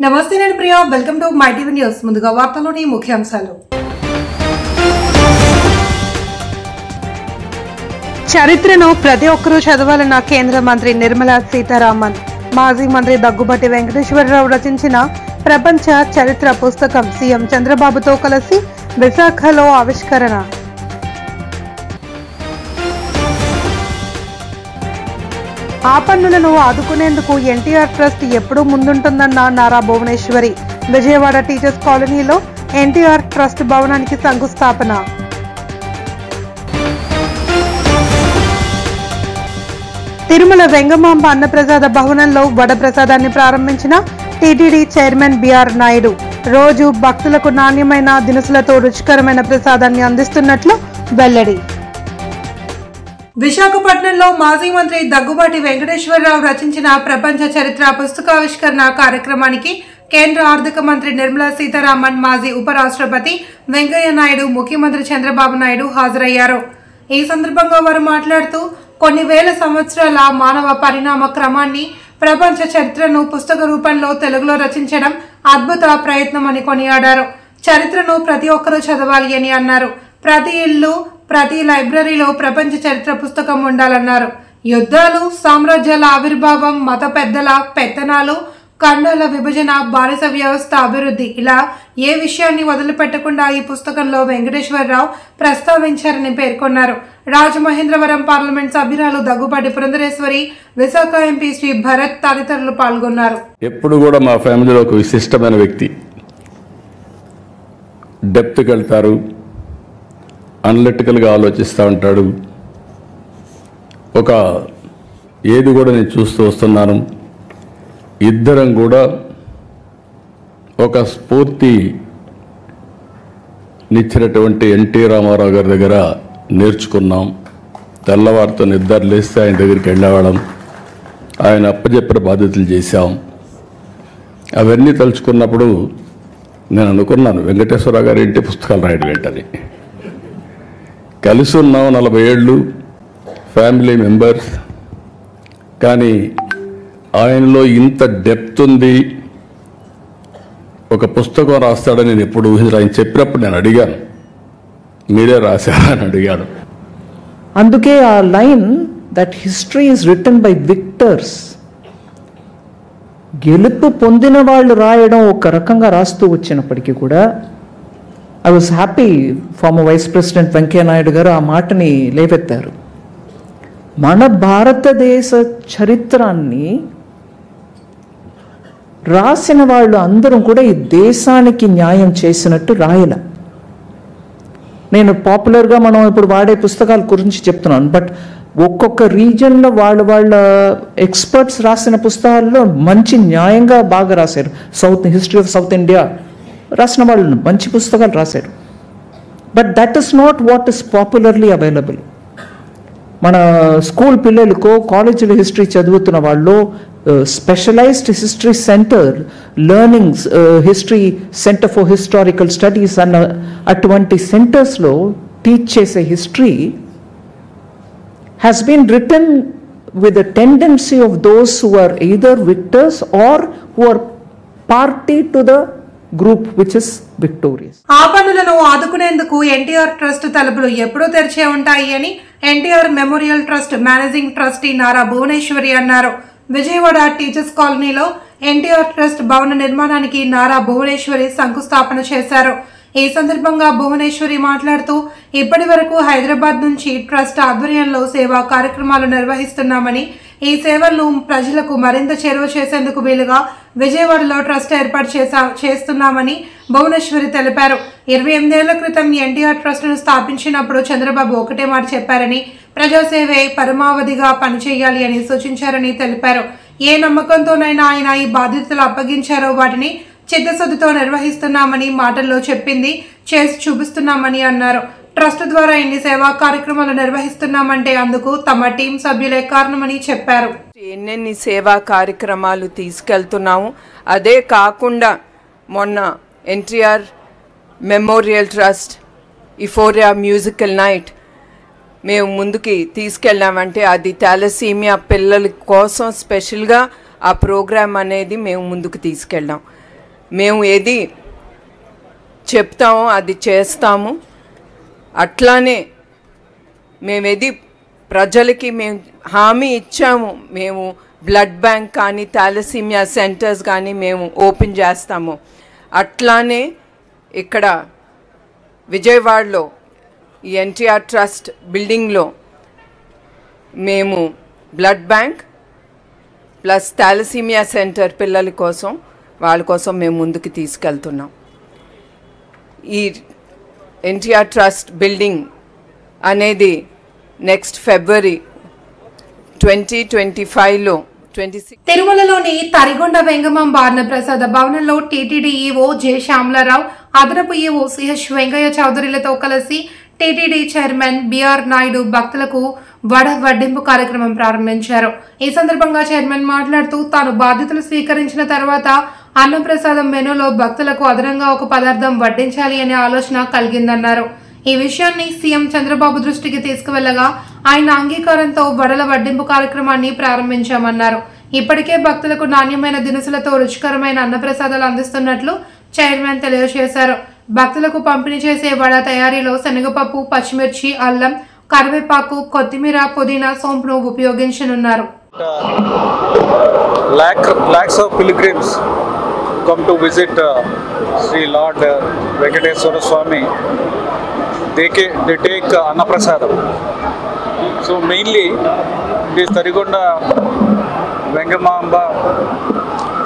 నమస్తే నేను Priya welcome to my TV news ముందుగా వార్తల్లోని ముఖ్యాంశాలు చరిత్రను ప్రతి ఒక్కరూ చదవాలన్న కేంద్ర మంత్రి నిర్మలా సీతారామన్ మాజీ మంత్రి దగ్గుబాటి వెంకటేశ్వరరావు రచించిన ప్రపంచ చరిత్ర పుస్తకం సీఎం చంద్రబాబుతో కలిసి విశాఖలో ఆవిష్కరణ ఆపన్నులను ఆదుకునేందుకు ఎన్టీఆర్ ట్రస్ట్ ఎప్పుడూ ముందుంటుందన్న నారా భువనేశ్వరి విజయవాడ టీచర్స్ కాలనీలో ఎన్టీఆర్ ట్రస్ట్ భవనానికి శంకుస్థాపన తిరుమల వెంగమాంబ అన్నప్రసాద భవనంలో వడప్రసాదాన్ని ప్రారంభించిన టీటీడీ చైర్మన్ బిఆర్ నాయుడు రోజు భక్తులకు నాణ్యమైన దినుసులతో రుచికరమైన ప్రసాదాన్ని అందిస్తున్నట్లు వెల్లడి విశాఖపట్నంలో మాజీ మంత్రి దగ్గుబాటి వెంకటేశ్వరరావు రచించిన ప్రపంచ చరిత్ర పుస్తకావిష్కరణ కార్యక్రమానికి కేంద్ర ఆర్థిక మంత్రి నిర్మలా సీతారామన్ మాజీ ఉపరాష్ట్రపతి వెంకయ్య నాయుడు ముఖ్యమంత్రి చంద్రబాబు నాయుడు హాజరయ్యారు. ఈ సందర్భంగా వారు మాట్లాడుతూ కొన్ని వేల సంవత్సరాల మానవ పరిణామ క్రమాన్ని ప్రపంచ చరిత్రను పుస్తక రూపంలో తెలుగులో రచించడం అద్భుత ప్రయత్నమని కొనియాడారు. చరిత్రను ప్రతి ఒక్కరూ చదవాలి అని అన్నారు. ప్రతి ఇల్లు ప్రతి లైబ్రరీలో ప్రపంచ చరిత్ర పుస్తకం ఉండాలన్నారు. యుద్ధాలు, సామ్రాజ్యాల ఆవిర్భావం, మత పెద్దల పెత్తనాలు, ఖండాల విభజన, బానిస వ్యవస్థ అభివృద్ధి ఇలా ఏ విషయాన్ని వదిలిపెట్టకుండా ఈ పుస్తకంలో వెంకటేశ్వరరావు ప్రస్తావించారని పేర్కొన్నారు. రాజమహేంద్రవరం పార్లమెంట్ సభ్యురాలు దగ్గుబాటి పురంధరేశ్వరి, విశాఖ ఎంపీ శ్రీ భరత్ తదితరులు పాల్గొన్నారు. ఎప్పుడు కూడా మా ఫ్యామిలీలో ఒక విశిష్టమైన వ్యక్తి, డెప్త్కి వెళ్తారు, అనలిటికల్గా ఆలోచిస్తూ ఉంటాడు. ఒక ఏది కూడా నేను చూస్తూ వస్తున్నాను, ఇద్దరం కూడా ఒక స్ఫూర్తినిచ్చినటువంటి ఎన్టీ రామారావు గారి దగ్గర నేర్చుకున్నాం. తెల్లవారితో నిద్ర లేస్తే ఆయన దగ్గరికి వెళ్ళేవాళ్ళం, ఆయన అప్పచెప్పిన బాధ్యతలు చేశాం. అవన్నీ తలుచుకున్నప్పుడు నేను అనుకున్నాను, వెంకటేశ్వరరావు గారి ఇంటి పుస్తకాలు రాయడం ఏంటని. కలిసి ఉన్నాం 40 ఏళ్ళు, ఫ్యామిలీ మెంబర్స్, కానీ ఆయనలో ఇంత డెప్త్ ఉంది, ఒక పుస్తకం రాస్తాడని నేను ఎప్పుడు ఊహించను. ఆయన చెప్పినప్పుడు నేను అడిగాను, మీరే రాశారా అని అడిగాను. అందుకే ఆ line that history is written by victors, గెలుపు పొందిన వాళ్ళు రాయడం ఒక రకంగా రాస్తూ వచ్చినప్పటికీ కూడా I was happy former vice president Venkaiah Naidu garu ఆ మాటని లేవెత్తారు. మన భారతదేశ చరిత్రాన్ని రాసిన వాళ్ళు అందరం కూడా ఈ దేశానికి న్యాయం చేసినట్టు రాయల. నేను పాపులర్గా మనం ఇప్పుడు వాడే పుస్తకాల గురించి చెప్తున్నాను, బట్ ఒక్కొక్క రీజన్లో వాళ్ళ ఎక్స్పర్ట్స్ రాసిన పుస్తకాల్లో మంచి న్యాయంగా బాగా రాశారు. హిస్టరీ ఆఫ్ సౌత్ ఇండియా రాసిన వాళ్ళు మంచి పుస్తకాలు రాశారు. But that is not what is popularly available. మన స్కూల్ పిల్లలకు కాలేజీలో హిస్టరీ చదువుతున్న వాళ్ళు specialised history centre, learnings history centre for historical studies అన్న అటువంటి సెంటర్స్లో టీచ్ చేసే history has been written with the tendency of those who are either victors or who are party to the group which is victorious. ఆపన్నులను ఆదుకునేందుకు NTR trust తలుపులు ఎప్పుడూ తెరిచే ఉంటాయి అని NTR memorial trust managing trustee Nara Bhuvaneswari అన్నారు. Vijayawada teachers కాలనీలో NTR trust భవన నిర్మాణానికి నారా భువనేశ్వరి శంకుస్థాపన చేశారు. ఈ సందర్భంగా భువనేశ్వరి మాట్లాడుతూ ఇప్పటి వరకు హైదరాబాద్ నుంచి ట్రస్ట్ ఆధ్వర్యంలో సేవా కార్యక్రమాలు నిర్వహిస్తున్నామని, ఈ సేవలను ప్రజలకు మరింత చేరువ చేసేందుకు వీలుగా విజయవాడలో ట్రస్ట్ ఏర్పాటు చేస్తున్నామని భువనేశ్వరి తెలిపారు. 28 ఏళ్ల క్రితం ఎన్టీఆర్ ట్రస్ట్ను స్థాపించినప్పుడు చంద్రబాబు ఒకటే మాట చెప్పారని, ప్రజాసేవే పరమావధిగా పనిచేయాలి అని సూచించారని తెలిపారు. ఏ నమ్మకంతోనైనా ఆయన ఈ బాధ్యతలు అప్పగించారో వాటిని చిత్తశుద్ధితో నిర్వహిస్తున్నామని, మాటల్లో చెప్పింది చేసి చూపిస్తున్నామని అన్నారు. ట్రస్ట్ ద్వారా ఇన్ని సేవా కార్యక్రమాలు నిర్వహిస్తున్నామంటే అందుకు తమ టీం సభ్యులే కారణమని చెప్పారు. ఎన్నెన్ని సేవా కార్యక్రమాలు తీసుకెళ్తున్నాము. అదే కాకుండా మొన్న NTR memorial trust euphoria musical night మేము ముందుకి తీసుకెళ్ళామంటే అది థాలసీమియా పిల్లల కోసం స్పెషల్గా ఆ ప్రోగ్రామ్ అనేది మేము ముందుకు తీసుకెళ్ళాం. మేము ఏది చెప్తామో అది చేస్తాము. అట్లానే మేమేది ప్రజలకి మేము హామీ ఇచ్చాము, మేము బ్లడ్ బ్యాంక్ కానీ థాలసీమియా సెంటర్స్ కానీ మేము ఓపెన్ చేస్తాము. అట్లానే ఇక్కడ విజయవాడలో ఈ ఎన్టీఆర్ ట్రస్ట్ బిల్డింగ్లో మేము blood bank plus thalassaemia centre పిల్లల కోసం వాళ్ళ కోసం మేము ముందుకు తీసుకెళ్తున్నాం. ఈ ఎన్టీఆర్ ట్రస్ట్ బిల్డింగ్ అనేది నెక్స్ట్ ఫిబ్రవరి 2025లో తిరుమలలోని తరిగొండ వెంగమాంబ అన్నప్రసాద భవనంలో టీటీడీ ఈవో జె శ్యామలారావు, అదనపు ఈవో సిహెచ్ వెంకయ్య చౌదరిలతో కలిసి టీటీడీ చైర్మన్ బిఆర్ నాయుడు భక్తులకు వడ వడ్డింపు కార్యక్రమం ప్రారంభించారు. ఈ సందర్భంగా చైర్మన్ మాట్లాడుతూ తాను బాధ్యతలు స్వీకరించిన తర్వాత అన్నప్రసాదం మెనూలో భక్తులకు అదనంగా ఒక పదార్థం వడ్డించాలి అనే ఆలోచన కలిగిందన్నారు. ఈ విషయాన్ని సీఎం చంద్రబాబు దృష్టికి తీసుకువెళ్లగా ఆయన అంగీకారంతో వడల వడ్డింపు కార్యక్రమాన్ని ప్రారంభించామన్నారు. ఇప్పటికే భక్తులకు నాణ్యమైన దినుసులతో రుచికరమైన అన్నప్రసాదాలు అందిస్తున్నట్లు చైర్మన్ తెలియజేశారు. భక్తులకు పంపిణీ చేసే వడ తయారీలో శనగపప్పు, పచ్చిమిర్చి, అల్లం, కరివేపాకు, కొత్తిమీర, పుదీనా, సోంపును ఉపయోగించనున్నారు. Lakhs of pilgrims come to visit Sri Lord Venkateswara Swami. They take Annaprasadam. So mainly this Tarigonda Vengamamba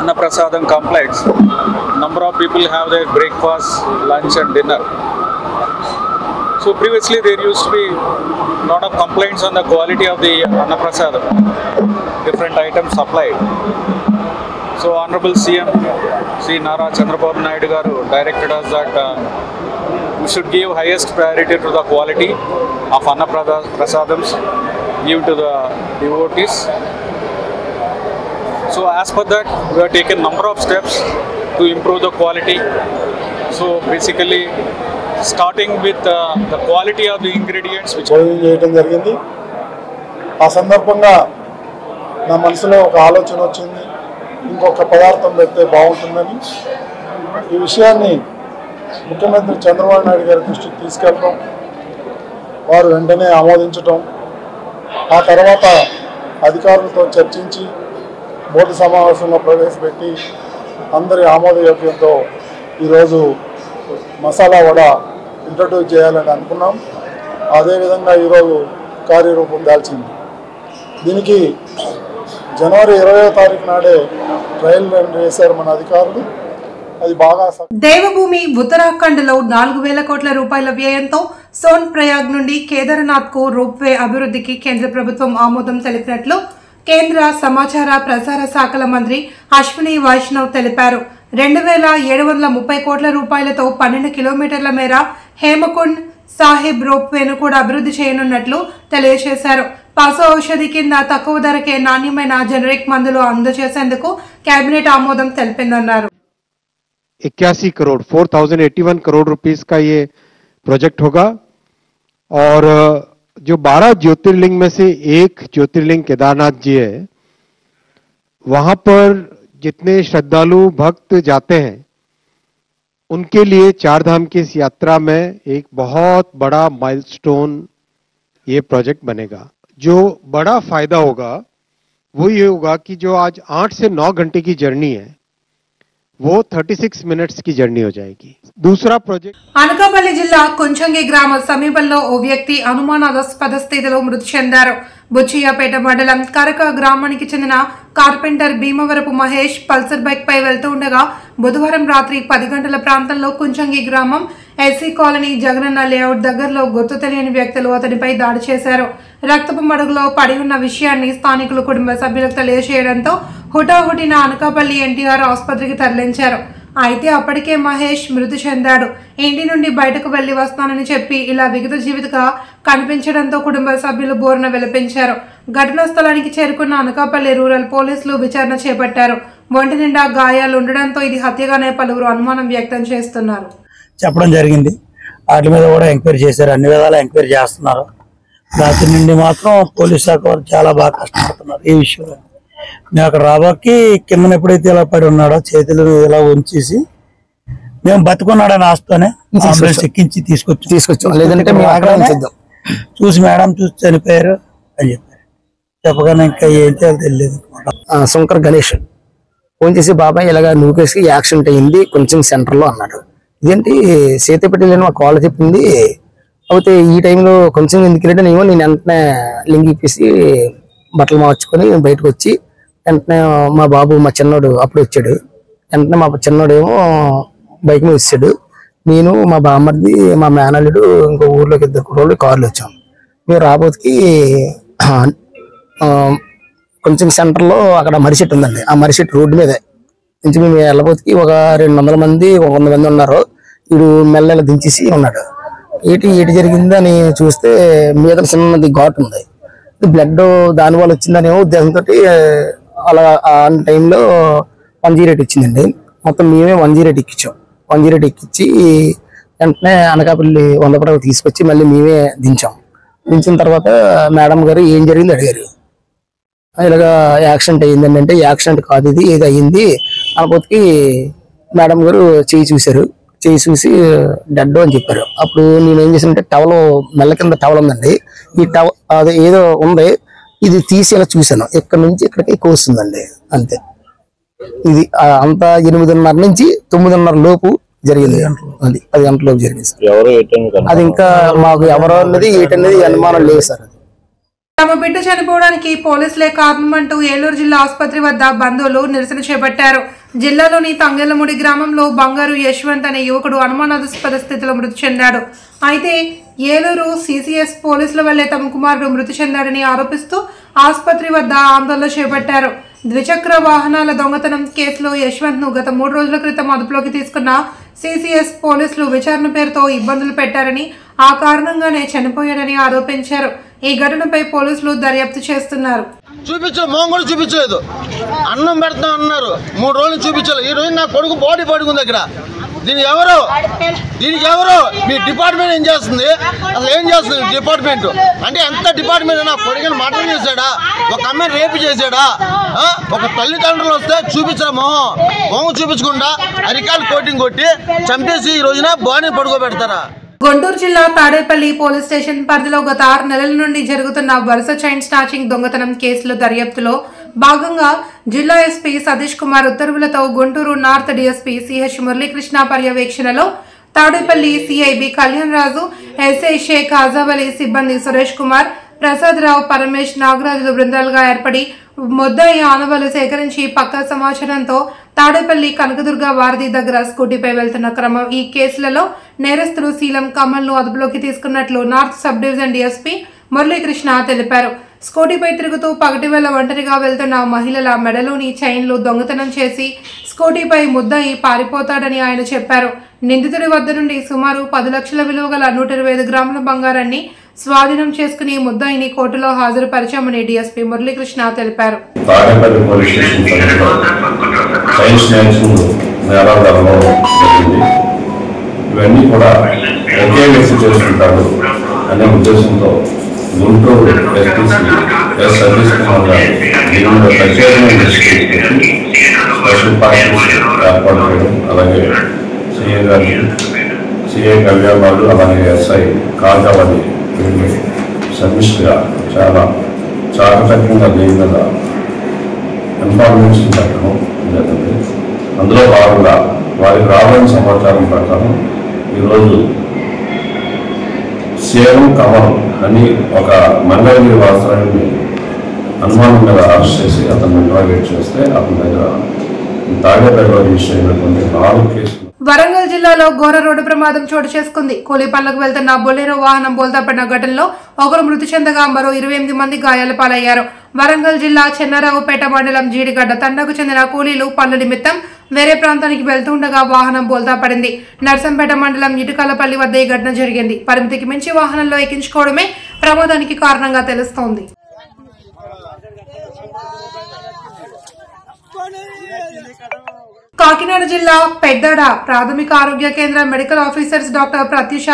Annaprasadam complex, number of people have their breakfast, lunch and dinner. So previously there used to be a lot of complaints on the quality of the Annaprasadam, different items supplied. So Honorable CM Sri Nara Chandrababu Naidu garu directed us that we should give highest priority to the quality of Annaprasadams given to the devotees. So as per that, we have taken number of steps to improve the quality. So basically starting with the quality of the ingredients which చేయడం జరిగింది. ఆ సందర్భంగా నా మనసులో ఒక ఆలోచన వచ్చింది, ఇంకొక పదార్థం పెడితే బాగుంటుందని. ఈ విషయాన్ని ముఖ్యమంత్రి చంద్రబాబు నాయుడు గారి దృష్టికి తీసుకెళ్ళడం, వారు వెంటనే ఆమోదించడం, ఆ తర్వాత అధికారులతో చర్చించి బోర్డు సమావేశంలో ప్రవేశపెట్టి అందరి ఆమోదయోగ్యంతో ఈరోజు మసాలా వడ ఇంట్రడ్యూస్ చేయాలని అనుకున్నాం. అదేవిధంగా ఈరోజు కార్యరూపం దాల్చింది. దీనికి జనవరి 20వ తారీఖు నాడే ట్రయల్ రన్ చేశారు మన అధికారులు. అది బాగా దేవభూమి ఉత్తరాఖండ్ లో 4,000 కోట్ల రూపాయల వ్యయంతో సోన్ ప్రయాగ్ నుండి కేదార్నాథ్ కు రోప్వే అభివృద్ధికి కేంద్ర ప్రభుత్వం ఆమోదం తెలిపినట్లు కేంద్ర సమాచార ప్రసార శాఖల మంత్రి అశ్విని వైష్ణవ్ తెలిపారు. 2,730 కోట్ల రూపాయలతో 12 కిలోమీటర్ల మేర హేమకుండ్ సాహిబ్ రోప్వేను కూడా అభివృద్ధి చేయనున్నట్లు తెలియజేశారు. పశు ఔషధి కింద తక్కువ ధరకే నాణ్యమైన జనరిక్ మందులు అందజేసేందుకు కేబినెట్ ఆమోదం తెలిపిందన్నారు. 81 करोड़ 4081 करोड़ रुपीस का ये प्रोजेक्ट होगा और जो 12 ज्योतिर्लिंग में से एक ज्योतिर्लिंग केदारनाथ जी है, वहां पर जितने श्रद्धालु भक्त जाते हैं उनके लिए चार धाम की इस यात्रा में एक बहुत बड़ा माइलस्टोन ये प्रोजेक्ट बनेगा. जो बड़ा फायदा होगा वो ये होगा कि जो आज 8 से 9 घंटे की जर्नी है वो 36 मिनट्स की जर्नी हो जाएगी. दूसरा प्रोजेक्ट అనకాపల్లి జిల్లా కుంచంగి గ్రామ సమీపంలో ఓ వ్యక్తి అనుమానాస్పద స్థితిలో మృతి చెందారు. బుచ్చియాపేట మండలం కరక గ్రామానికి చెందిన carpenter Bhimavarapu Mahesh Pulsar bike పై వెళ్తూ ఉండగా బుధవారం రాత్రి 10 గంటల ప్రాంతంలో కుంచంగి గ్రామం ఎస్సీ కాలనీ జగనన్న లేఅవుట్ దగ్గరలో గుర్తు తెలియని వ్యక్తులు అతనిపై దాడి చేశారు. రక్తపు మడుగులో పడి ఉన్న విషయాన్ని స్థానికులు కుటుంబ సభ్యులకు తెలియజేయడంతో హుటాహుటిన అనకాపల్లి ఎన్టీఆర్ ఆసుపత్రికి తరలించారు. అయితే అప్పటికే మహేష్ మృతి చెందాడు. ఇంటి నుండి బయటకు వెళ్లి వస్తానని చెప్పి ఇలా విగత జీవితగా కనిపించడంతో కుటుంబ సభ్యులు బోరున విలపించారు. ఘటనా స్థలానికి చేరుకున్న అనకాపల్లి రూరల్ పోలీసులు విచారణ చేపట్టారు. ఒంటి నిండా గాయాలు ఉండడంతో ఇది హత్యగానే పలువురు అనుమానం వ్యక్తం చేస్తున్నారు. చెప్పడం జరిగింది. వాటి మీద కూడా ఎంక్వైరీ చేశారు, అన్ని విధాలా ఎంక్వైరీ చేస్తున్నారు. రాత్రి నుండి మాత్రం పోలీస్ శాఖ వారు చాలా బాగా కష్టపడుతున్నారు ఈ విషయంలో. మేము అక్కడ రాబాకి కింద ఎప్పుడైతే ఇలా పడి ఉన్నాడో చేతులు ఇలా ఉంచేసి మేము బతుకున్నాడని ఆస్తోనే అంబులెన్స్ ఎక్కించి తీసుకొచ్చాం. లేదంటే చూసి మేడం చూసి చనిపోయారు అని చెప్పారు. చెప్పగానే ఇంకా ఏం చేయాలో తెలియదు. శంకర్ గణేష్ ఫోన్ చేసి బాబాయ్ ఇలాగా నూకేసి యాక్సిడెంట్ అయ్యింది కొంచెం సెంటర్లో అన్నాడు. ఇదేంటి సేతపెట్టలేని మా కాల్ చెప్పింది. అయితే ఈ టైంలో కొంచెం ఎందుకంటే నేను వెంటనే లింగి ఇప్పేసి బట్టలు మార్చుకొని బయటకు వచ్చి వెంటనే మా బాబు మా చిన్నోడు అప్పుడు వచ్చాడు. వెంటనే మా చిన్నోడేమో బైక్ మీద వచ్చాడు. నేను మా బామ్మర్ది మా మేనల్లుడు ఇంకో ఊర్లోకి 2 కుర్రోళ్ళు కార్లు వచ్చాం. మేము రాబోతుకి కొంచెం సెంటర్లో అక్కడ మరిచెట్టు ఉందండి. ఆ మరిచెట్టు రోడ్డు మీదే నుంచి మేము వెళ్ళబోతుకి ఒక 200 మంది 100 మంది ఉన్నారు. వీడు మెల్లెల దించేసి ఉన్నాడు. ఏటి జరిగిందని చూస్తే మీద చిన్నది ఘాట్ ఉంది. బ్లడ్ దానివల్ల వచ్చిందనేమో ఉద్దేశంతో అలా ఆ టైంలో 108 ఇచ్చిందండి. మొత్తం మేమే 108 ఎక్కించాం. 108 ఎక్కించి వెంటనే అనకాపల్లి 100 పడవ తీసుకొచ్చి మళ్ళీ మేమే దించాం. దించిన తర్వాత మేడం గారు ఏం జరిగింది అడిగారు. ఇలాగా యాక్సిడెంట్ అయ్యిందండి అంటే యాక్సిడెంట్ కాదు ఇది ఏది అయ్యింది అనపోతే మేడం గారు చేయి చూశారు. చేయి చూసి డెడ్ అని చెప్పారు. అప్పుడు నేను ఏం చేశానంటే టవల్ మెల్ల కింద టవల్ ఉందండి. ఈ టవల్ అది ఏదో ఉంది ఇది తీసి ఇలా చూశాను. ఇక్కడ నుంచి ఇక్కడికి కోస్తుందండి అంతే. ఇది అంతా 8:30 నుంచి 9:30 లోపు జరిగింది. అది 10 గంటల లోపు జరిగింది సార్. అది ఇంకా మాకు ఎవరో అన్నది ఏటనేది అనుమానం లేదు సార్. తమ బిడ్డ చనిపోవడానికి పోలీసులే కారణమంటూ ఏలూరు జిల్లా ఆసుపత్రి వద్ద బంధువులు నిరసన చేపట్టారు. జిల్లాలోని తంగెలముడి గ్రామంలో బంగారు యశ్వంత్ అనే యువకుడు అనుమానాస్పద స్థితిలో మృతి చెందాడు. అయితే ఏలూరు సిసిఎస్ పోలీసుల వల్లే తమ కుమారుడు మృతి చెందాడని ఆరోపిస్తూ ఆసుపత్రి వద్ద ఆందోళన చేపట్టారు. ద్విచక్ర వాహనాల దొంగతనం కేసులో యశ్వంత్ ను గత 3 రోజుల క్రితం అదుపులోకి తీసుకున్న సిసిఎస్ పోలీసులు విచారణ పేరుతో ఇబ్బందులు పెట్టారని ఆ కారణంగానే చనిపోయాడని ఆరోపించారు. ఈ ఘటనపై పోలీసులు దర్యాప్తు చేస్తున్నారు. మొహం కూడా చూపించలేదు. అన్నం పెడతా అన్నారు. 3 రోజులు చూపించలేదు. ఈ రోజు నా కొడుకు బాడీ పడుకుంది దగ్గర. దీనికి ఎవరు మీ డిపార్ట్మెంట్ ఏం చేస్తుంది? అసలు ఏం చేస్తుంది డిపార్ట్మెంట్ అంటే ఎంత డిపార్ట్మెంట్? నా కొడుకుని మర్డర్ చేశాడా? ఒక అమ్మాయిని రేపు చేశాడా? ఒక తల్లిదండ్రులు వస్తే చూపించరా మొహం చూపించకుండా అరికాలు కోటింగ్ కొట్టి చంపేసి ఈ రోజున బాడీ పడుకోబెడతారా? గుంటూరు జిల్లా తాడేపల్లి పోలీస్ స్టేషన్ పరిధిలో గత 6 నెలల నుండి జరుగుతున్న వరుస చైన్ స్నాచింగ్ దొంగతనం కేసుల దర్యాప్తులో భాగంగా జిల్లా ఎస్పీ సతీష్ కుమార్ ఉత్తర్వులతో Guntur north DSP CH Muralikrishna పర్యవేక్షణలో తాడేపల్లి సిఐబి కళ్యాణ్ రాజు, ఎస్ఐ షేక్ ఆజావలి, సిబ్బంది సురేష్ కుమార్, ప్రసాద్ రావు, పరమేష్, నాగరాజులు బృందాలుగా ఏర్పడి ముద్దాయి ఆనవాళ్లు సేకరించి పక్కా సమాచారంతో తాడేపల్లి కనకదుర్గ వారధి దగ్గర స్కూటీపై వెళ్తున్న క్రమం ఈ కేసులలో నేరస్తులు శీలం కమల్ ను అదుపులోకి తీసుకున్నట్లు north sub division DSP Muralikrishna తెలిపారు. స్కూటీపై తిరుగుతూ పగటివేళ ఒంటరిగా వెళ్తున్న మహిళల మెడలోని చైన్లు దొంగతనం చేసి స్కూటీపై ముద్దాయి పారిపోతాడని ఆయన చెప్పారు. నిందితుడి వద్ద నుండి సుమారు 10 లక్షల విలువ గల 125 గ్రాముల బంగారాన్ని స్వాధీనం చేసుకుని ముద్దాయిని కోర్టులో హాజరుపరిచామని డీఎస్పీ మురళీకృష్ణ తెలిపారు. ఇవన్నీ కూడా ఒకే వ్యక్తి చేస్తుంటాడు అనే ఉద్దేశంతో గుంటూరు ఎస్ సతీష్ కుమార్ గారు దీని మీద ప్రత్యేకమైన స్పెషల్ పార్టీస్ ఏర్పాటు చేయడం, అలాగే సిఐ గారు, సిఐ కళ్యాణ్ వాళ్ళు, అలాగే ఎస్ఐ కాంతావళి వీళ్ళు సమిష్టిగా చాలా చాకచక్యంగా దీని మీద ఇన్ఫర్మేషన్ పెట్టడం జరిగింది. అందులో భాగంగా వారికి రాబడిన సమాచారం ప్రకారం ఈరోజు శీలం కమల్ అని ఒక మంగళగిరి వాస్తవాన్ని అనుమానం మీద అరెస్ట్ చేసి అతన్ని ఇంట్రాగేట్ చేస్తే అతని దగ్గర తాడేపల్లిలో రిజిస్టర్ అయినటువంటి 4 కేసులు. వరంగల్ జిల్లాలో ఘోర రోడ్డు ప్రమాదం చోటు చేసుకుంది. కూలీ పనులకు వెళ్తున్న బొలెరో వాహనం బోల్తాపడిన ఘటనలో ఒకరు మృతి చెందగా మరో 28 మంది గాయాల పాలయ్యారు. వరంగల్ జిల్లా చెన్నారావుపేట మండలం జీడిగడ్డ తండకు చెందిన కూలీలు పనుల నిమిత్తం వేరే ప్రాంతానికి వెళ్తుండగా వాహనం బోల్తా పడింది. నర్సంపేట మండలం ఇటుకలపల్లి వద్ద ఈ ఘటన జరిగింది. పరిమితికి మించి వాహనంలో ఎక్కించుకోవడమే ప్రమాదానికి కారణంగా తెలుస్తోంది. కాకినాడ జిల్లా పెద్దడ ప్రాథమిక ఆరోగ్య కేంద్ర medical officers doctor Pratyusha,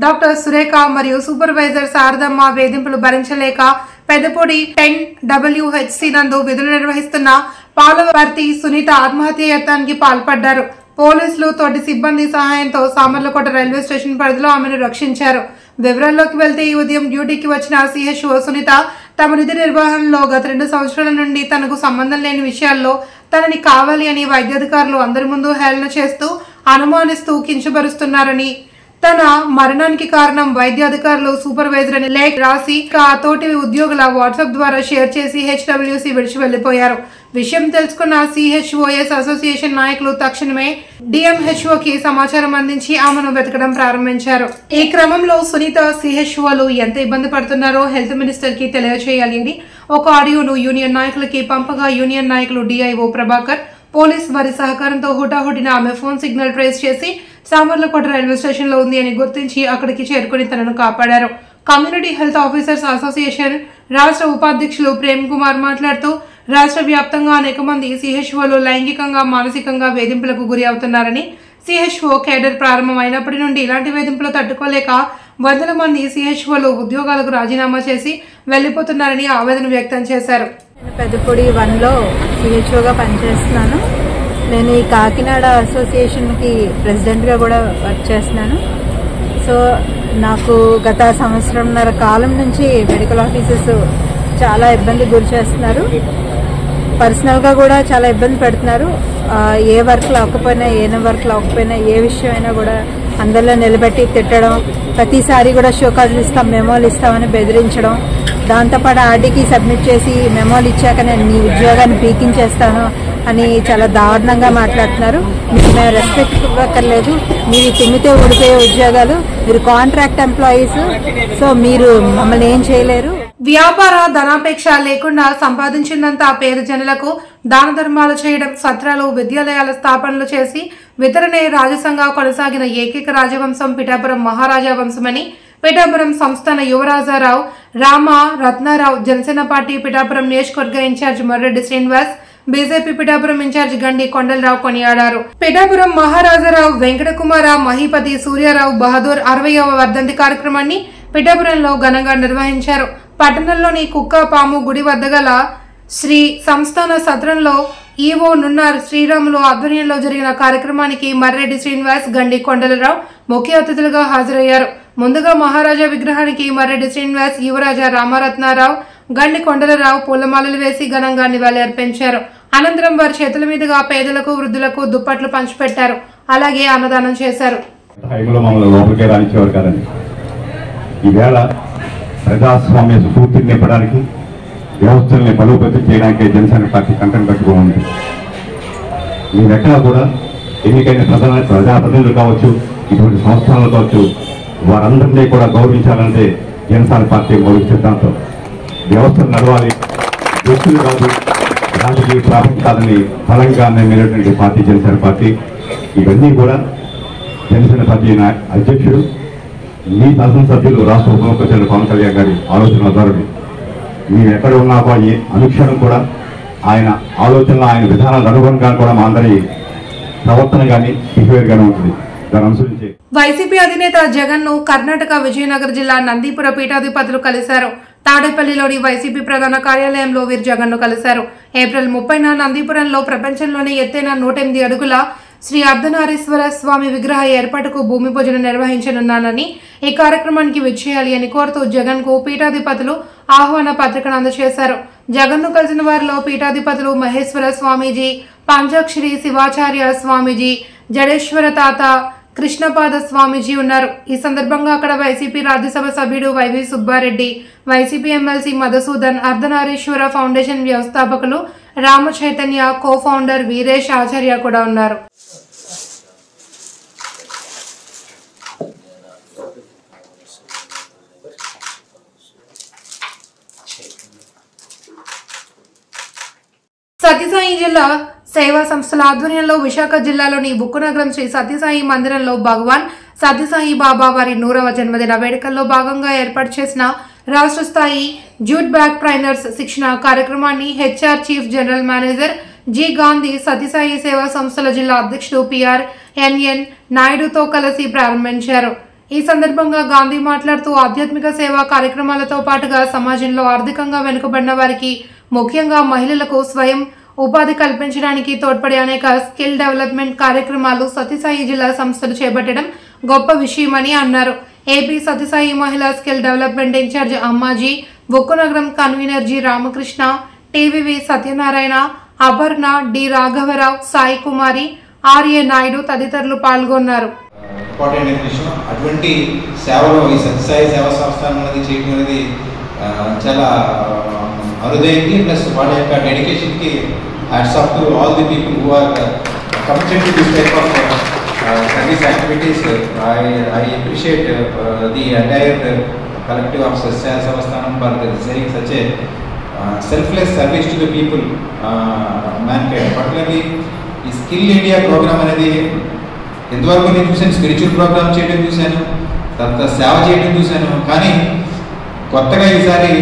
doctor Surekha మరియు సూపర్వైజర్ శారదమ్మ వేధింపులు భరించలేక పెద్దపొడి 10WHC నందు విధులు నిర్వహిస్తున్న పాలవర్తి సునీత ఆత్మహత్య యత్నానికి పాల్పడ్డారు. పోలీసులు తోటి సిబ్బంది సహాయంతో సామర్లకోట రైల్వే స్టేషన్ పరిధిలో ఆమెను రక్షించారు. వివరాల్లోకి వెళ్తే ఈ ఉదయం డ్యూటీకి వచ్చిన CHO సునీత తమ విధి నిర్వహణలో గత 2 సంవత్సరాల నుండి తనకు సంబంధం లేని విషయాల్లో తనని కావాలి అని వైద్యాధికారులు అందరి ముందు హేళన చేస్తూ అనుమానిస్తూ కించపరుస్తున్నారని, తన మరణానికి కారణం వైద్యాధికారులు సూపర్వైజర్ అని లేఖ రాసి ఆ తోటి ఉద్యోగుల వాట్సాప్ ద్వారా షేర్ చేసి HWC విడిచి వెళ్లిపోయారు. విషయం తెలుసుకున్న CHOS అసోసియేషన్ నాయకులు తక్షణమే DMHOకి సమాచారం అందించి ఆమెను వెతకడం ప్రారంభించారు. ఈ క్రమంలో సునీత CHOలు ఎంత ఇబ్బంది పడుతున్నారో హెల్త్ మినిస్టర్ కి తెలియజేయాలి అని ఒక ఆడియోను యూనియన్ నాయకులకి పంపగా యూనియన్ నాయకులు DIO ప్రభాకర్ పోలీస్ వారి సహకారంతో హుటాహుటిన ఆమె ఫోన్ సిగ్నల్ ట్రేస్ చేసి సామర్లకోట రైల్వే స్టేషన్ లో ఉంది అని గుర్తించి అక్కడికి చేరుకుని తనను కాపాడారు. కమ్యూనిటీ హెల్త్ ఆఫీసర్స్ అసోసియేషన్ రాష్ట్ర ఉపాధ్యక్షులు ప్రేమ్ కుమార్ మాట్లాడుతూ రాష్ట్ర వ్యాప్తంగా అనేక మంది CHOలు లైంగికంగా మానసికంగా వేధింపులకు గురి అవుతున్నారని, CHO కేడర్ ప్రారంభమైనప్పటి నుండి ఇలాంటి వేధింపులు తట్టుకోలేక వందల మంది CHOలు ఉద్యోగాలకు రాజీనామా చేసి వెళ్లిపోతున్నారని ఆవేదన వ్యక్తం చేశారు. పెద్దపూడి 1లో CHOగా పనిచేస్తున్నాను. నేను ఈ కాకినాడ అసోసియేషన్కి ప్రెసిడెంట్గా కూడా వర్క్ చేస్తున్నాను. సో నాకు గత సంవత్సరంన్నర కాలం నుంచి మెడికల్ ఆఫీసర్స్ చాలా ఇబ్బంది గురి చేస్తున్నారు. పర్సనల్గా కూడా చాలా ఇబ్బంది పెడుతున్నారు. ఏ వర్క్ లేకపోయినా ఏ విషయం అయినా కూడా అందరిలో నిలబెట్టి తిట్టడం, ప్రతిసారి కూడా షో కార్డులు ఇస్తాం మెమోలు ఇస్తామని బెదిరించడం, దాంతోపాటు ఆర్డీకి సబ్మిట్ చేసి మెమోలు ఇచ్చాక నేను నీ ఉద్యోగాన్ని పీకించేస్తాను అని చాలా దారుణంగా మాట్లాడుతున్నారు. మీకు మేము రెస్పెక్ట్ ఇవ్వక్కర్లేదు, మీరు తుమ్మితే ఊడిపోయే ఉద్యోగాలు, మీరు కాంట్రాక్ట్ ఎంప్లాయీస్, సో మీరు మమ్మల్ని ఏం చేయలేరు. వ్యాపార ధనాపేక్ష లేకుండా సంపాదించిందంతా పేద జనులకు దాన ధర్మాలు చేయడం, సత్రాలు విద్యాలయాల స్థాపనలు చేసి వితరణే రాజసంగా కొనసాగిన ఏకైక రాజవంశం పిఠాపురం మహారాజా వంశమని పిఠాపురం సంస్థాన యువరాజారావు రామ రత్నారావు జనసేన పార్టీ పిఠాపురం నియోజకవర్గ incharge Marreddy Srinivas, BJP Pithapuram incharge Gandi Kondalarao కొనియాడారు. పిఠాపురం మహారాజారావు వెంకటకుమార మహిపతి సూర్యారావు బహదూర్ 60వ వర్ధంతి కార్యక్రమాన్ని పిఠాపురంలో ఘనంగా నిర్వహించారు. పట్టణంలోని కుక్క పాము గుడి వద్ద గల శ్రీ సంస్థాన సత్రంలో ఈవో నున్నార్ శ్రీరాములు ఆధ్వర్యంలో జరిగిన కార్యక్రమానికి మర్రెడ్డి శ్రీనివాస్, గండి కొండలరావు ముఖ్య అతిథులుగా హాజరయ్యారు. ముందుగా మహారాజా విగ్రహానికి మర్రెడ్డి శ్రీనివాస్, యువరాజా రామరత్నారావు, గండి కొండలరావు పూలమాలలు వేసి ఘనంగా నివాళి అర్పించారు. అనంతరం వారి చేతుల మీదుగా పేదలకు వృద్ధులకు దుప్పట్లు పంచిపెట్టారు. అలాగే అన్నదానం చేశారు. ప్రజాస్వామ్య స్ఫూర్తిని నింపడానికి, వ్యవస్థల్ని బలోపేతం చేయడానికి జనసేన పార్టీ కంకణం కట్టుకుని ఉంది. మీరెక్కడా కూడా ఎన్నికైన ప్రజాప్రతినిధులు కావచ్చు, ఇటువంటి సంస్థలు కావచ్చు, వారందరినీ కూడా గౌరవించాలంటే జనసేన పార్టీ మౌలిక సిద్ధాంతం. వ్యవస్థలు నడవాలి, వ్యక్తులు కాదు, రాజకీయ ప్రాపంచ కాదని బలంగా నిర్మినటువంటి పార్టీ జనసేన పార్టీ. ఇవన్నీ కూడా జనసేన పార్టీ అధ్యక్షుడు, మీ శాసనసభ్యులు రాష్ట్ర ఉప ముఖ్యమంత్రి పవన్ కళ్యాణ్ గారి ఆలోచనల ద్వారా మీరు ఎక్కడ ఉన్నా అనుక్షణం కూడా ఆయన ఆలోచనలు, ఆయన విధానాలు అనుగుణంగా కూడా మా అందరి ప్రవర్తన కానీ బిహేవియర్ గానీ ఉంటుంది. దాని అనుసరించి వైసీపీ అధినేత జగన్ ను కర్ణాటక విజయనగరం జిల్లా నందీపుర పీఠాధిపతులు కలిశారు. తాడేపల్లిలోని వైసీపీ ప్రధాన కార్యాలయంలో వీరు జగన్ ను కలిశారు. ఏప్రిల్ 30న నందీపురంలో ప్రపంచంలోనే ఎత్తైన 108 అడుగుల శ్రీ అర్ధనారీశ్వర స్వామి విగ్రహ ఏర్పాటుకు భూమి పూజన నిర్వహించనున్నానని, ఈ కార్యక్రమానికి విచ్చేయాలి అని కోరుతూ జగన్ కు పీఠాధిపతులు ఆహ్వాన పత్రికను అందజేశారు. జగన్ ను కలిసిన వారిలో పీఠాధిపతులు మహేశ్వర స్వామీజీ, పంచాక్షరి శివాచార్య స్వామీజీ, జడేశ్వర తాత, కృష్ణపాద స్వామీజీ ఉన్నారు. ఈ సందర్భంగా అక్కడ వైసీపీ రాజ్యసభ సభ్యుడు వైవి సుబ్బారెడ్డి, వైసీపీ ఎమ్మెల్సీ మధుసూదన్, అర్ధనారీశ్వర ఫౌండేషన్ వ్యవస్థాపకులు రామ చైతన్య, కో ఫౌండర్ వీరేష్ ఆచార్య కూడా ఉన్నారు. సత్యసాయి జిల్లా సేవా సంస్థల ఆధ్వర్యంలో విశాఖ జిల్లాలోని బుక్కునగరం శ్రీ సత్యసాయి మందిరంలో భగవాన్ సత్యసాయి బాబా వారి 100వ జన్మదిన వేడుకల్లో భాగంగా ఏర్పాటు చేసిన రాష్ట్ర స్థాయి జూట్ బ్యాగ్ ట్రైనర్స్ శిక్షణ కార్యక్రమాన్ని HR chief general manager G Gandhi, Sathya Sai సేవా సంస్థల జిల్లా అధ్యక్షుడు PRNN నాయుడుతో కలిసి ప్రారంభించారు. ఈ సందర్భంగా గాంధీ మాట్లాడుతూ ఆధ్యాత్మిక సేవా కార్యక్రమాలతో పాటుగా సమాజంలో ఆర్థికంగా వెనుకబడిన వారికి, ముఖ్యంగా మహిళలకు స్వయం ఉపాధి కల్పించడానికి తోడ్పడే అనేక స్కిల్ డెవలప్మెంట్ కార్యక్రమాలు సత్యసాయి జిల్లా సంస్థలు చేపట్టడం గొప్ప విషయమని అన్నారు. ఏపీ సత్యసాయి మహిళా skill development incharge Ammaji, Bokkunagaram convener G Ramakrishna, TVV Satyanarayana, Aparna, D రాఘవరావు, సాయి కుమారి, ఆర్ఏ నాయుడు తదితరులు పాల్గొన్నారు. ఇంపార్టెంట్ విషయం. అటువంటి సేవలు ఈ సత్యసాయి సేవా సంస్థానం అనేది చేయడం అనేది చాలా అరుదైంది. ప్లస్ వాళ్ళ యొక్క డెడికేషన్కి hats off to all the people who are committed to this type of service activities. I appreciate the entire collective of Satyasaya Savasthanam for saying such a selfless service to the people, mankind. Particularly ఈ skill India programme అనేది ఎంతవరకు నేను చూసాను, spiritual programme చేయడం చూశాను, తర్వాత సేవ చేయడం చూశాను. కానీ కొత్తగా ఈసారి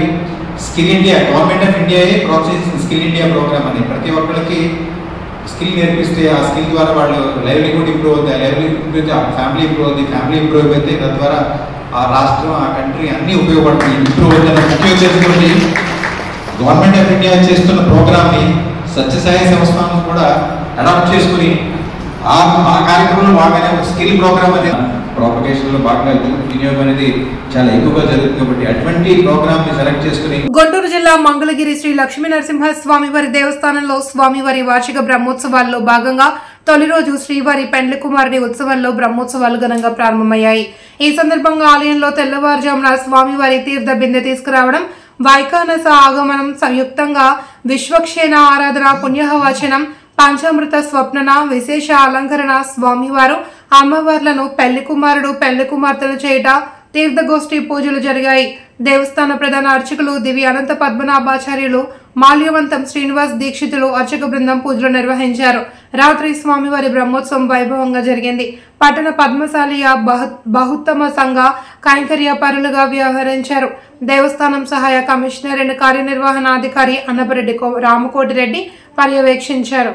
స్కిల్ ఇండియా, గవర్నమెంట్ ఆఫ్ ఇండియాయే ప్రోత్సహించిన స్కిల్ ఇండియా ప్రోగ్రామ్ అని ప్రతి ఒక్కరికి స్కిల్ నేర్పిస్తే ఆ స్కిల్ ద్వారా వాళ్ళు లైవ్లీహుడ్ ఇంప్రూవ్ అవుతాయి, లైవ్లీహుడ్ ఇంప్రూవ్ అయితే ఫ్యామిలీ ఇంప్రూవ్ అవుతుంది, ఫ్యామిలీ ఇంప్రూవ్ అయితే తద్వారా ఆ రాష్ట్రం, ఆ కంట్రీ అన్నీ ఉపయోగపడుతుంది, ఇంప్రూవ్ అవుతుందని ముఖ్య ఉద్దేశంతో గవర్నమెంట్ ఆఫ్ ఇండియా చేస్తున్న ప్రోగ్రామ్ని సత్యసాయి సంస్థానం కూడా అడాప్ట్ చేసుకుని ఆ కార్యక్రమంలో భాగంగా స్కిల్ ప్రోగ్రామ్ అనేది ప్రాపగేషన్లో భాగంగా వినియోగం అనేది చాలా ఎక్కువగా జరుగుతుంది. కాబట్టి అటువంటి ప్రోగ్రామ్ ని సెలెక్ట్ చేసుకుని గుంటూరు జిల్లా మంగళగిరి శ్రీ లక్ష్మీ నరసింహ స్వామివారి దేవస్థానంలో స్వామివారి వార్షిక బ్రహ్మోత్సవాల్లో భాగంగా తొలి రోజు శ్రీవారి పెండ్లి కుమారుడి ఉత్సవంలో బ్రహ్మోత్సవాలు ఘనంగా ప్రారంభమయ్యాయి. ఈ సందర్భంగా ఆలయంలో తెల్లవారుజామున స్వామివారి తీర్థ బిందె తీసుకురావడం, వైఖానస ఆగమనం, సంయుక్తంగా విశ్వక్షేణ ఆరాధన, పుణ్యహవచనం, పంచామృత స్వప్నన, విశేష అలంకరణ, స్వామివారు అమ్మవార్లను పెళ్లి కుమారుడు పెళ్లి కుమార్తెలు చేయట, తీర్థగోష్ఠి పూజలు జరిగాయి. దేవస్థాన ప్రధాన అర్చకులు దివి అనంత పద్మనాభాచార్యులు, మాల్యవంతం శ్రీనివాస్ దీక్షితులు అర్చక బృందం పూజలు నిర్వహించారు. రాత్రి స్వామివారి బ్రహ్మోత్సవం వైభవంగా జరిగింది. పట్టణ పద్మశాలియ బహుత్తమ సంఘ కైంకర్య పరులుగా వ్యవహరించారు. దేవస్థానం సహాయ కమిషనర్ అండ్ కార్యనిర్వహణాధికారి అన్నపరెడ్డి రామకోటిరెడ్డి పర్యవేక్షించారు.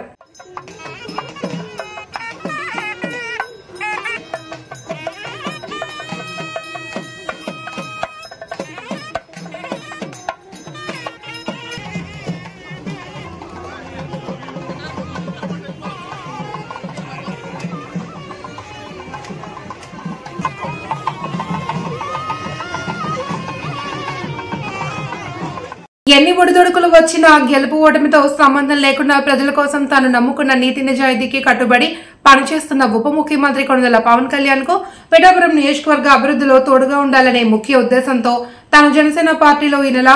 ఎన్ని ఒడిదొడుకులు వచ్చినా గెలుపు ఓటమితో సంబంధం లేకుండా ప్రజల కోసం తాను నమ్ముకున్న నీతి నిజాయితీకి కట్టుబడి పనిచేస్తున్న ఉప ముఖ్యమంత్రి కొణిదెల పవన్ కళ్యాణ్ కు పిఠాపురం నియోజకవర్గ అభివృద్ధిలో తోడుగా ఉండాలనే ముఖ్య ఉద్దేశంతో తాను జనసేన పార్టీలో ఈ నెల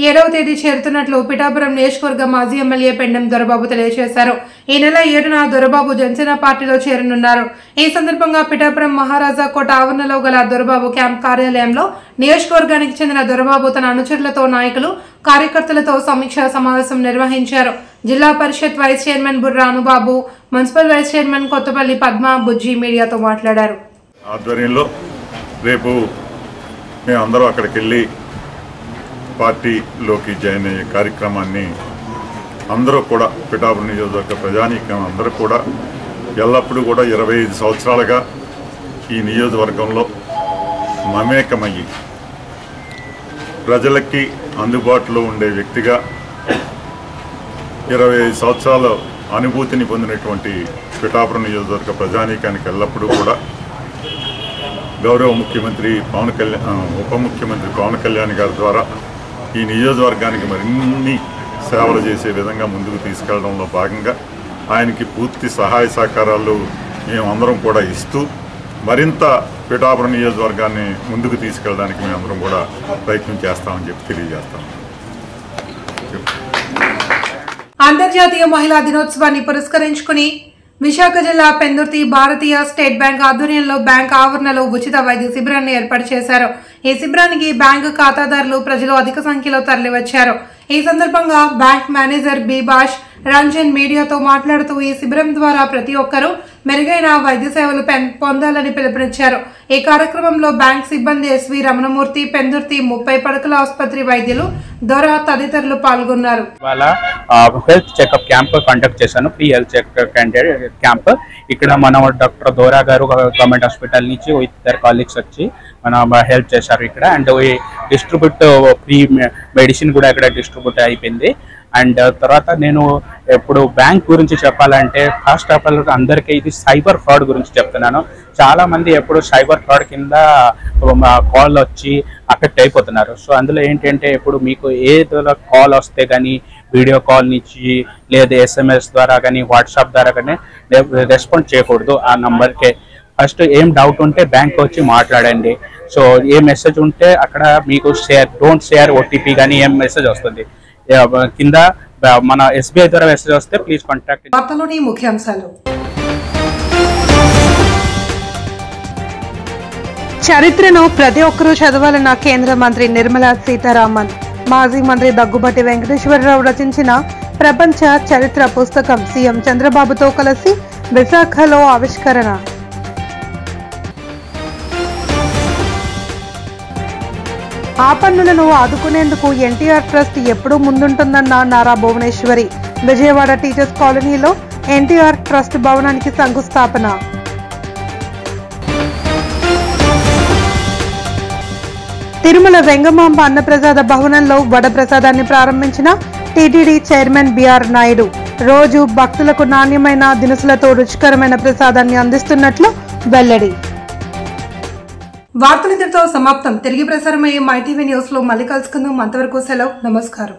7వ తేదీ చేరుతున్నట్లు పిఠాపురం నియోజకవర్గ మాజీ ఎమ్మెల్యే పెండెం దొరబాబు తెలియజేశారు. ఈ నెల 7న దొరబాబు జనసేన పార్టీలో చేరనున్నారు. ఈ సందర్భంగా పిఠాపురం మహారాజా కోట ఆవరణలో గల దొరబాబు క్యాంప్ కార్యాలయంలో నియోజకవర్గానికి చెందిన దొరబాబు తన అనుచరులతో, నాయకులు, కార్యకర్తలతో సమీక్షా సమావేశం నిర్వహించారు. Zilla Parishad vice chairman Burra Anubabu, municipal vice chairman Kothapalli Padma Bujji మీడియాతో మాట్లాడారు. ఆధ్వర్యంలో రేపు మేమందరం అక్కడికి వెళ్ళి పార్టీలోకి జాయిన్ అయ్యే కార్యక్రమాన్ని అందరూ కూడా పిఠాపురం నియోజకవర్గ ప్రజానీకం అందరూ కూడా ఎల్లప్పుడూ కూడా 25 సంవత్సరాలుగా ఈ నియోజకవర్గంలో మమేకమయ్యి ప్రజలకి అందుబాటులో ఉండే వ్యక్తిగా 25 సంవత్సరాల అనుభూతిని పొందినటువంటి పిఠాపురం నియోజకవర్గ ప్రజానీకానికి ఎల్లప్పుడూ కూడా గౌరవ ముఖ్యమంత్రి పవన్ కళ్యాణ్, ఉప ముఖ్యమంత్రి పవన్ కళ్యాణ్ గారి ద్వారా ఈ నియోజకవర్గానికి మరిన్ని సేవలు చేసే విధంగా ముందుకు తీసుకెళ్లడంలో భాగంగా ఆయనకి పూర్తి సహాయ సహకారాలు మేమందరం కూడా ఇస్తూ మరింత పిఠాపురం నియోజకవర్గాన్ని ముందుకు తీసుకెళ్ళడానికి మేమందరం కూడా ప్రయత్నం చేస్తామని చెప్పి తెలియజేస్తాం. అంతర్జాతీయ మహిళా దినోత్సవాన్ని పురస్కరించుకుని విశాఖ జిల్లా పెందుర్తి భారతీయ స్టేట్ బ్యాంక్ ఆధ్వర్యంలో బ్యాంక్ ఆవరణలో ఉచిత వైద్య శిబిరాన్ని ఏర్పాటు చేశారు. ఈ శిబిరానికి బ్యాంకు ఖాతాదారులు, ప్రజలు అధిక సంఖ్యలో తరలివచ్చారు. ఈ సందర్భంగా bank manager B Bash Ranjan మీడియాతో మాట్లాడుతూ ఈ శిబిరం ద్వారా ప్రతి ఒక్కరూ మెరుగైన వైద్య సేవలు పొందాలని పిలుపునిచ్చారు. ఈ కార్యక్రమంలో బ్యాంక్ సిబ్బంది ఎస్వి రమణమూర్తి, పెందుర్తి 30 పడకల ఆసుపత్రి వైద్యులు, దొర తదితరులు పాల్గొన్నారు. హెల్త్ చెకప్ క్యాంప్ కండక్ట్ చేశాను. ఫ్రీ హెల్త్ చెకప్ క్యాంప్ ఇక్కడ మన డాక్టర్ దోరా గారు గవర్నమెంట్ హాస్పిటల్ నుంచి ఇద్దరు కాలీగ్స్ వచ్చి మన హెల్ప్ చేశారు ఇక్కడ. అండ్ డిస్ట్రిబ్యూట్ ఫ్రీ మెడిసిన్ కూడా ఇక్కడ డిస్ట్రిబ్యూట్ అయిపోయింది. అండ్ తర్వాత నేను ఇప్పుడు బ్యాంక్ గురించి చెప్పాలంటే ఫస్ట్ ఆఫ్ ఆల్ అందరికీ ఇది సైబర్ ఫ్రాడ్ గురించి చెప్తున్నాను. చాలా మంది ఎప్పుడు సైబర్ ఫ్రాడ్ కింద కాల్ వచ్చి అఫెక్ట్ అయిపోతున్నారు. సో అందులో ఏంటంటే ఇప్పుడు మీకు ఏదో కాల్ వస్తే కానీ వీడియో కాల్ నుంచి లేదా SMS ద్వారా కానీ వాట్సాప్ ద్వారా కానీ రెస్పాండ్ చేయకూడదు. ఆ నంబర్కే ఫస్ట్ ఏం డౌట్ ఉంటే బ్యాంక్ వచ్చి మాట్లాడండి. సో ఏ మెసేజ్ ఉంటే అక్కడ మీకు డోంట్ షేర్ OTP కానీ ఏం మెసేజ్ వస్తుంది కింద మన SBI ద్వారా మెసేజ్ వస్తే ప్లీజ్ కాంటాక్ట్. వార్తలోని ముఖ్యాంశాలు. చరిత్రను ప్రతి ఒక్కరూ చదవాలన్న కేంద్ర మంత్రి నిర్మలా సీతారామన్. మాజీ మంత్రి దగ్గుబాటి వెంకటేశ్వరరావు రచించిన ప్రపంచ చరిత్ర పుస్తకం సీఎం చంద్రబాబుతో కలిసి విశాఖలో ఆవిష్కరణ. ఆపన్నులను ఆదుకునేందుకు ఎన్టీఆర్ ట్రస్ట్ ఎప్పుడూ ముందుంటుందన్న నారా భువనేశ్వరి. విజయవాడ టీచర్స్ కాలనీలో ఎన్టీఆర్ ట్రస్ట్ భవనానికి శంకుస్థాపన. తిరుమల వెంగమాంబ అన్నప్రసాద భవనంలో వడప్రసాదాన్ని ప్రారంభించిన టీటీడీ చైర్మన్ బిఆర్ నాయుడు. రోజు భక్తులకు నాణ్యమైన దినుసులతో రుచికరమైన ప్రసాదాన్ని అందిస్తున్నట్లు వెల్లడి. వార్తలు ఇంతటితో సమాప్తం. తిరిగి ప్రసారమయ్యే మైటీవీ న్యూస్ లో మళ్ళీ కలుసుకుందాం. అంతవరకు సెలవు. నమస్కారం.